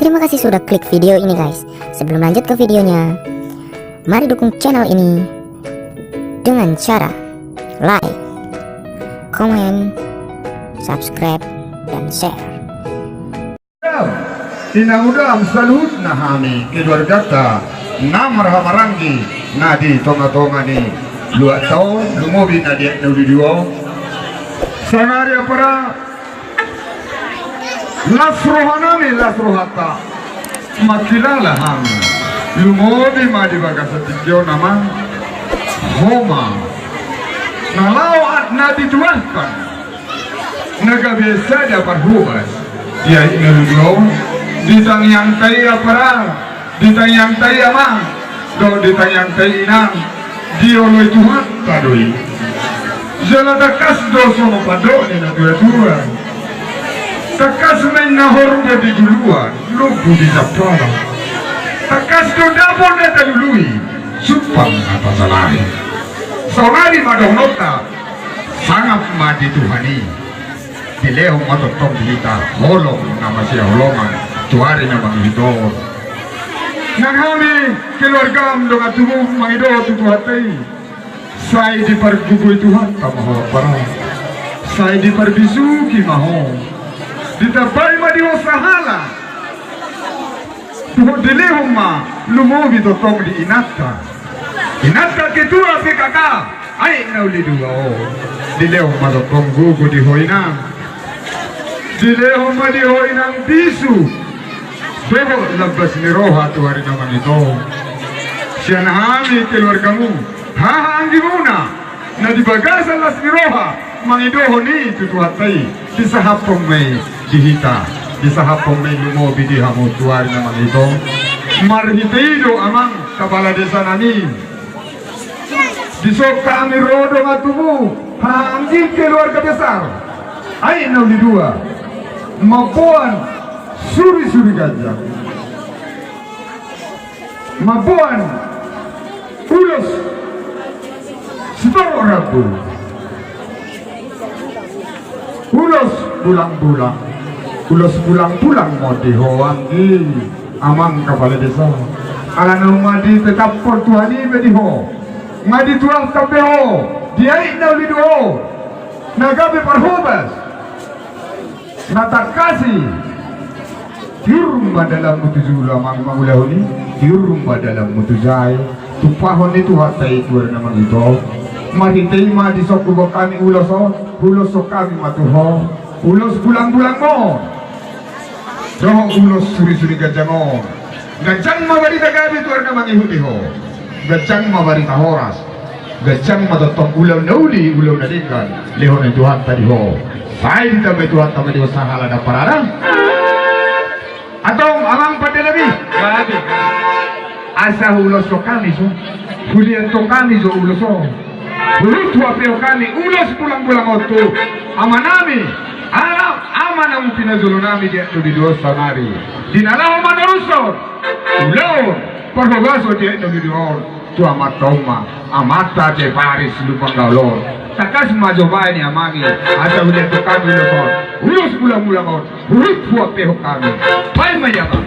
Terima kasih sudah klik video ini guys. Sebelum lanjut ke videonya, mari dukung channel ini dengan cara like, komen, subscribe, dan share. Tinangudam salut nahami keluarga na marhamaranggi nadi tonga-tonga ni luat tau lumobi nadi nudiduo sanari para lasrohanami lasrohata makilala ham lumobi madi bagasa tigyo nama homa nalau at nadi tuahkan nagabiasa dapat hubas dia nudiduo ditang yang tay para ditang yang tay ama do ditang yang tay inang dioloi Tuhan tadoi jala takas doso no pado ni na tua takas main nahor dia di duluan lugu di zapara takas do dapur na tadului supang apa salari saurari madonota sangat madi Tuhani dileo matotong dilita holong nama siya holongan tuari na mangidor nang kami keluarga dengan tubuh mangidor tutu hatay say di pargugoy Tuhan tamaho para say di parbisuki maho ditabay madiho sahala tuho dilihong ma lumobi totong di inata ketua PKK ay nauliduwa dilihong ma totong gugo di hoinang dilihong ma di hoinang bisu Bebo labas ni Roha tu hari naman ito. Siya nahami keluargamu. Hahaanggi muna na di bagasan las ni Roha mangidoho ni tutuhatay. Di sa hapong may dihita. Di sa hapong may lumobi di hamo tu hari naman ito. Marhitido amang kapala desa nani. Di sok kami rodo matumu. Hahaanggi keluarga besar. Ay naulidua. Mabuan suri-suri gajah mabuan ulos setoro rabu ulos bulang-bulang ulos bulang-bulang mau dihoanggi amang kepala desa ala ngadi tetap portuani bediho ngadi tuang kapeho dia inaulido nagabe parhubas natakasi dirumba dalam mutuzula mangulahuni dirumba dalam mutuzai tupahon itu hatai tuar namang ito mahitay ma di sok kami ulos kami matuho ulos bulang-bulang mo doho ulos suri-suri gajang mo gajang mabarita gabi tuar namang ihutiho gajang mabarita horas gajang matotong ulaw nauli ulaw nadikan lehon itu hatai ho say ditabi Tuhan tabi di sahala na pararang atau amang pada lebih gabi asa ulos so kami so hulian to kami so ulos so ulut wapeo kami ulos pulang-pulang oto amanami amanang pinazulo nami di dosa nari dinalaw manarusot ulaw parhogaso di dosa tu amatoma amata de Paris lupang gaulor takas majobay ni amangi asa hulian to kami ulos pulang-pulang oto ulut wapeo kami Pai mayabang